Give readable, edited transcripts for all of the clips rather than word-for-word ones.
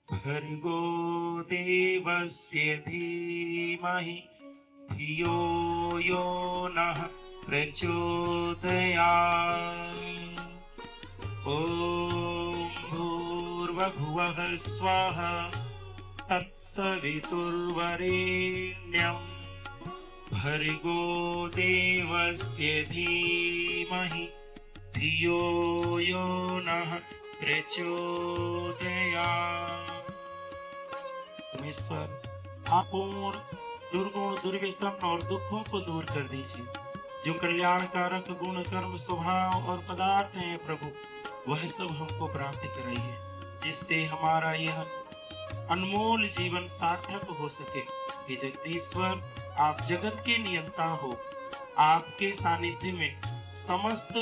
भर्गो देवस्य धीमहि धियो यो नः प्रचोदयात्। ॐ भूर्भुवः स्वः तत्सवितुर्वरेण्यं भर्गो देवस्य धीमहि धियो यो नः प्रचोदयात्। परमेश्वर आप और दुर्गुण दुर्व्यसन और दुखों को दूर कर दीजिए। जो कल्याणकारक गुण कर्म स्वभाव और पदार्थ हैं प्रभु, वह सब हमको प्राप्त कराइए, जिससे हमारा यह अनमोल जीवन सार्थक हो सके। हे जगदीश्वर, आप जगत के नियंता हो। आपके सानिध्य में समस्त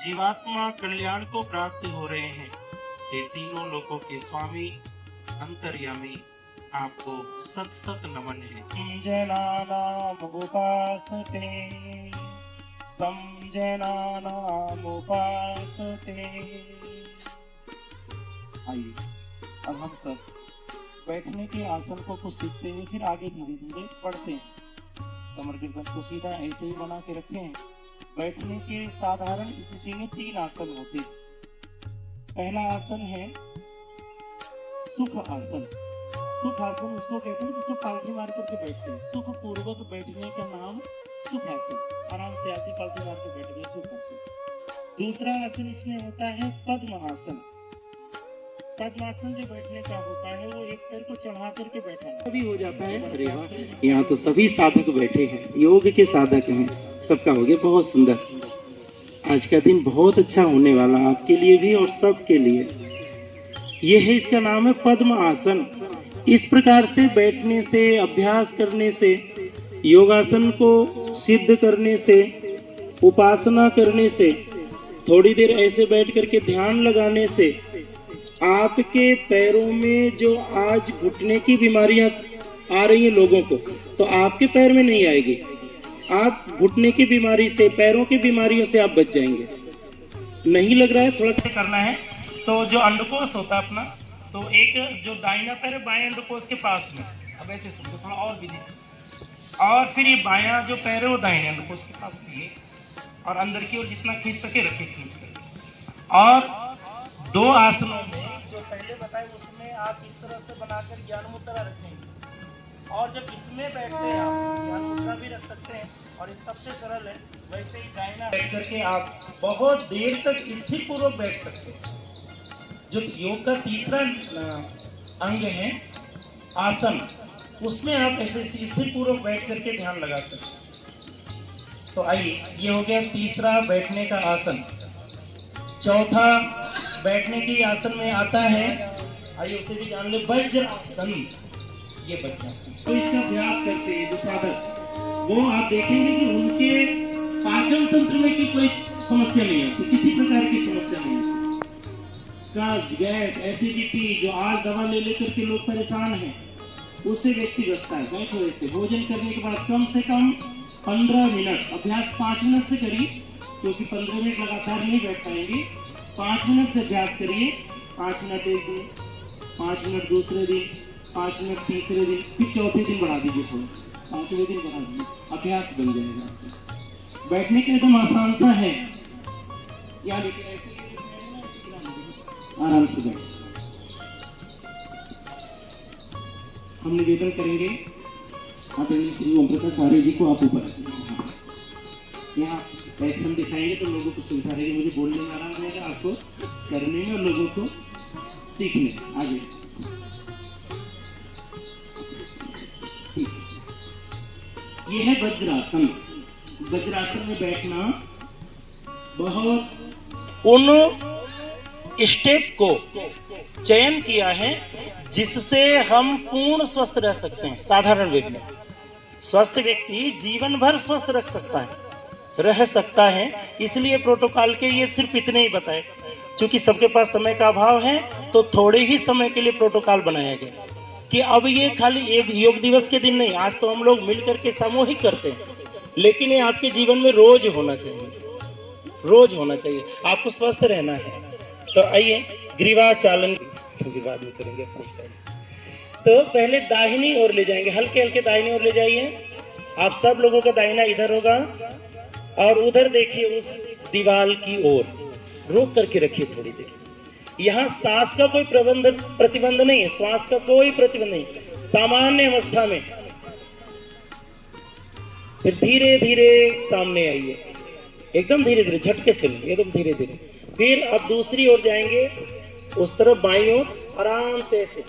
जीवात्मा कल्याण को प्राप्त हो रहे हैं। हे तीनों लोकों के स्वामी अंतर्यामी, आपको सत सत नमन है। समजनानामुपासते समजनानामुपासते। आइए अब हम सब बैठने के आसन को कुछ सीखते हैं, फिर आगे धीरे धीरे बढ़ते हैं। कमर गिरदन को सीधा ऐसे ही बना के रखें। बैठने के साधारण स्थिति में 3 आसन होते हैं। पहला आसन है सुख आसन। सुख आसन उसको कहते हैं जिसको पालथी मार करके बैठते हैं। सुख पूर्वक बैठने का नाम सुख आसन। आराम से आती पालथी मार के बैठ गए, सुख आसन। दूसरा आसन इसमें होता है पद्म आसन। पद्मासन जो बैठने का होता है वो एक पैर को चढ़ा करके बैठा भी हो जाता है। अरे वाह, यहाँ तो सभी साधक बैठे हैं, योग के साधक हैं, सबका हो गया। बहुत सुंदर, आज का दिन बहुत अच्छा होने वाला आपके लिए भी और सबके लिए। ये है, इसका नाम है पद्म आसन। इस प्रकार से बैठने से, अभ्यास करने से, योगासन को सिद्ध करने से, उपासना करने से, थोड़ी देर ऐसे बैठ करके ध्यान लगाने से आपके पैरों में जो आज घुटने की बीमारियां आ रही हैं लोगों को, तो आपके पैर में नहीं आएगी। आप घुटने की बीमारी से, पैरों की बीमारियों से आप बच जाएंगे। नहीं लग रहा है? थोड़ा सा करना है। तो जो अंडकोश होता है अपना, तो एक जो दाहिना पैर है बाएं अंडकोश के पास में, अब ऐसे समझो, थोड़ा और विधि से। और फिर ये बायां जो पैर है वो दाहिने अंडकोश के पास लिए और अंदर की ओर जितना खींच सके रखे, खींच कर। और 2 आसनों में जो पहले बताए उसमें आप इस तरह से बनाकर ज्ञान मुद्रा रखेंगे। और जब इसमें बैठते हैं आप ज्ञान मुद्रा भी रख सकते हैं। और ये सबसे सरल है, वैसे ही दाहिना बैठ करके आप बहुत देर तक स्थिर पूर्वक बैठ सकते हैं। जो योग का तीसरा अंग है आसन, उसमें आप ऐसे स्थिर पूर्वक बैठ करके ध्यान लगा सकते हैं। तो आइए, ये हो गया तीसरा बैठने का आसन। चौथा बैठने के आसन में आता है, आइए उसे भी जान ले, वज्रासन। ये वज्रासन तो इसका अभ्यास करते हैं जो साधक, वो आप देखेंगे कि उनके पाचन तंत्र में की कोई समस्या नहीं आती, किसी प्रकार की समस्या नहीं आती। कब्ज, गैस, एसिडिटी, जो आज दवा ले लेकर के लोग परेशान हैं, उससे व्यक्ति बचता है। बैठो ऐसे, भोजन करने के बाद कम से कम 15 मिनट, अभ्यास 5 मिनट से करिए, क्योंकि 15 मिनट लगातार नहीं बैठ पाएंगे। 5 मिनट से अभ्यास करिए। 5 मिनट एक दिन, 5 मिनट दूसरे दिन, 5 मिनट तीसरे दिन, फिर चौथे दिन बढ़ा दीजिए, थोड़ा 5वें दिन बढ़ा दीजिए, अभ्यास बन जाएगा। बैठने का एकदम आसान सा है, या लेकिन ऐसे आराम से बैठ। हम निवेदन करेंगे आदरणीय श्री ओम प्रकाश आर्य जी को, आप ऊपर यहाँ एक्शन दिखाएंगे तो लोगों को सुविधा रहेगी। मुझे बोलने में आराम रहेगा, आपको करने में और लोगों को सीखने आगे। ये है वज्रासन। वज्रासन में बैठना बहुत उन स्टेप को चयन किया है जिससे हम पूर्ण स्वस्थ रह सकते हैं। साधारण व्यक्ति, स्वस्थ व्यक्ति जीवन भर स्वस्थ रह सकता है। इसलिए प्रोटोकॉल के ये सिर्फ इतने ही बताए। क्योंकि सबके पास समय का अभाव है, तो थोड़े ही समय के लिए प्रोटोकॉल बनाया गया कि अब ये खाली एक योग दिवस के दिन नहीं, आज तो हम लोग मिल करके सामूहिक करते हैं, लेकिन ये आपके जीवन में रोज होना चाहिए, रोज होना चाहिए। आपको स्वस्थ रहना है। तो आइए ग्रीवा चालन बैठूंगी, बाद में करेंगे तो पहले दाहिनी ओर ले जाएंगे, हल्के हल्के दाहिनी ओर ले जाइए। आप सब लोगों का दाहिना इधर होगा और उधर देखिए उस दीवार की ओर, रोक करके रखिए थोड़ी देर। यहाँ सांस का कोई प्रतिबंध नहीं है, श्वास का कोई प्रतिबंध नहीं, सामान्य अवस्था में। फिर धीरे धीरे सामने आइए, एकदम धीरे धीरे, झटके से नहीं, एकदम धीरे धीरे। फिर अब दूसरी ओर जाएंगे, उस तरफ बाईं ओर आराम से ऐसे।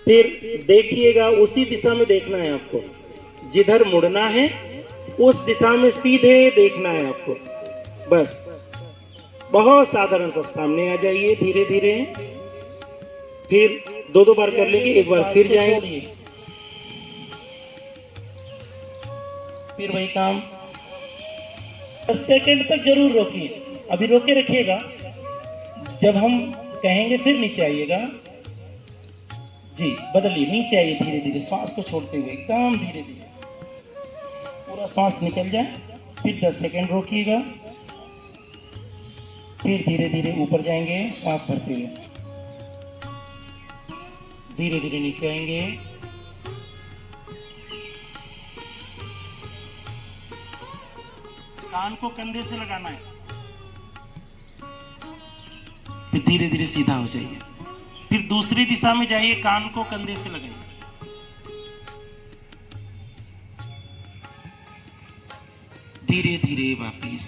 फिर देखिएगा उसी दिशा में देखना है आपको, जिधर मुड़ना है उस दिशा में सीधे देखना है आपको, बस। बहुत साधारण सा सामने आ जाइए धीरे धीरे। फिर दो बार कर लेंगे, एक बार फिर जाएंगे, फिर वही काम। 10 सेकंड तक जरूर रोकिए, अभी रोके रखिएगा। जब हम कहेंगे फिर नीचे आइएगा जी, बदलिए, नीचे आइए धीरे धीरे, सांस को छोड़ते हुए एकदम धीरे धीरे, पूरा सांस निकल जाए। फिर 10 सेकंड रोकिएगा, फिर धीरे धीरे ऊपर जाएंगे, सांस भरते हुए धीरे धीरे नीचे आएंगे। कान को कंधे से लगाना है, फिर धीरे धीरे सीधा हो जाइए। फिर दूसरी दिशा में जाइए, कान को कंधे से लगाइए, धीरे धीरे वापिस।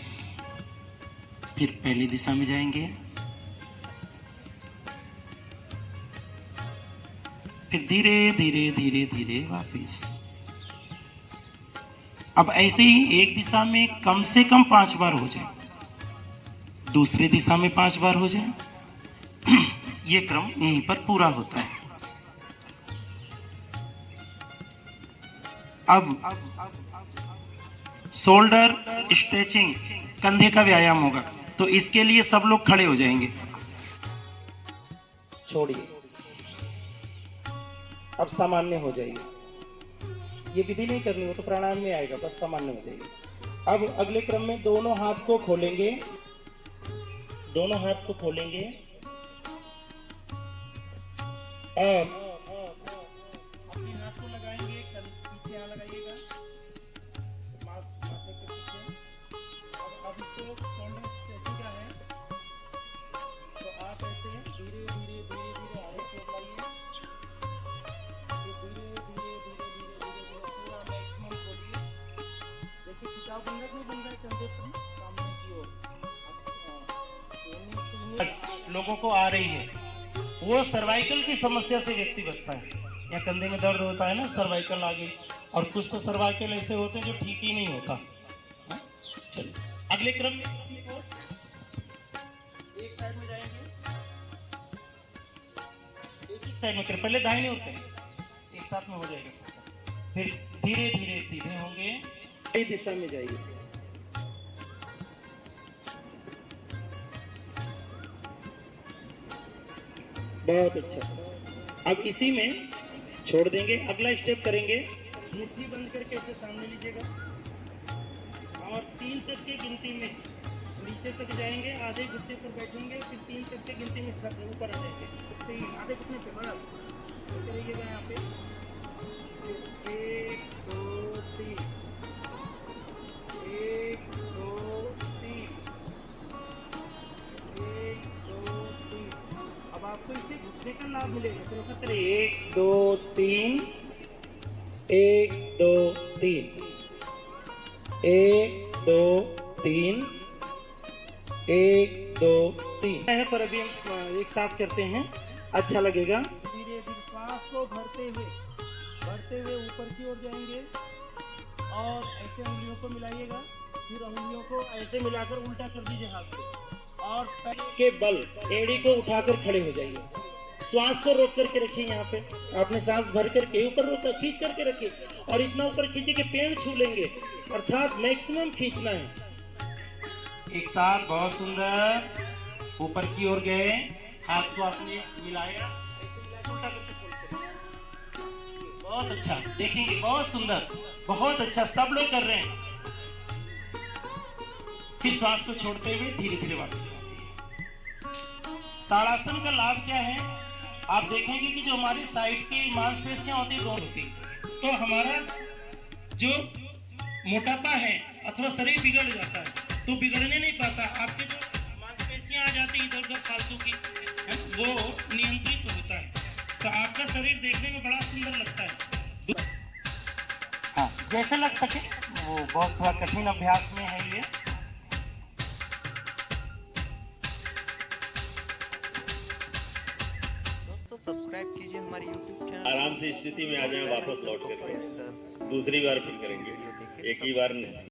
फिर पहली दिशा में जाएंगे, फिर धीरे धीरे धीरे धीरे वापिस। अब ऐसे ही एक दिशा में कम से कम 5 बार हो जाए, दूसरी दिशा में 5 बार हो जाए। ये क्रम यहीं पर पूरा होता है। अब शोल्डर स्ट्रेचिंग, कंधे का व्यायाम होगा, तो इसके लिए सब लोग खड़े हो जाएंगे। छोड़िए, अब सामान्य हो जाइए। ये विधि नहीं करनी हो तो प्राणायाम में आएगा, बस सामान्य हो जाइए। अब अगले क्रम में दोनों हाथ को खोलेंगे, दोनों हाथ को खोलेंगे और अपने हाथ को लगाएंगे, पीछे यहाँ लगाइएगा, माथे के पीछे। अब इसको शोल्डर स्ट्रेचिंग का है, तो आप ऐसे धीरे धीरे धीरे धीरे आगे छोड़ लाइए, धीरे धीरे धीरे धीरे धीरे पूरा मैक्सिमम खोलिए। जैसे खिंचाव बन रहा है कंधे पर सामने की ओर, लोगों को आ रही है, वो सर्वाइकल की समस्या से व्यक्ति बचता है। या कंधे में दर्द होता है ना, सर्वाइकल आगे, और कुछ तो सर्वाइकल ऐसे होते हैं जो ठीक ही नहीं होता। चलिए अगले क्रम में एक साइड में जाएंगे, एक ही साइड में करें, पहले दाहिने होते हैं, एक साथ में हो जाएगा। फिर धीरे धीरे सीधे होंगे, इसी दिशा में जाइए। बहुत अच्छा। अब इसी में छोड़ देंगे, अगला स्टेप करेंगे, मुट्ठी बंद करके ऐसे सामने लीजिएगा और 3 तक की गिनती में नीचे तक जाएंगे, आधे घुटने पर बैठेंगे, फिर 3 तक की गिनती में ऊपर आ जाएंगे, 3 आधे घुटने पे बस करिएगा यहाँ पे, 1 2 3, 1 2 3, 1 2 3। अब आपको इससे घुटने का लाभ मिलेगा, तो ऐसा करिए 1 2 3, 1 2 3, 1 2 3, 1 2 3 है। पर अभी हम एक साथ करते हैं, अच्छा लगेगा। धीरे धीरे सांस को भरते हुए ऊपर की ओर जाएंगे और ऐसे उंगलियों को मिलाइएगा, फिर उंगलियों को ऐसे मिलाकर उल्टा कर दीजिए हाथ को, और पैर के बल एड़ी को उठाकर खड़े हो जाइए। श्वास को रोक करके रखिए, यहाँ पे आपने सांस भर करके ऊपर रोक खींच करके रखिए, और इतना ऊपर खींचे कि पेड़ छू लेंगे, अर्थात मैक्सिमम खींचना है। एक साथ बहुत सुंदर ऊपर की ओर गए, हाथ को आपने मिलाया, उल्टा करके बहुत अच्छा, देखेंगे बहुत सुंदर, बहुत अच्छा, सब लोग कर रहे हैं। फिर सांस को छोड़ते हुए धीरे धीरे वापस ताड़ासन का लाभ क्या है? आप देखेंगे कि जो हमारी साइड की मांसपेशियां होती दोनों होती, तो हमारा जो मोटापा है अथवा शरीर बिगड़ जाता है तो बिगड़ने नहीं पाता, आपके जो मांसपेशियां आ जाती इधर उधर फालतू की वो नियंत्रित होता है, तो आपका शरीर देखने में बड़ा सुंदर लगता है। हाँ, जैसे लग सके, वो बहुत थोड़ा कठिन अभ्यास में है ये। दोस्तों सब्सक्राइब कीजिए हमारे YouTube चैनल। आराम से स्थिति में आ जाए, वापस लौट कर दूसरी बार फिर करेंगे, एक ही बार नहीं।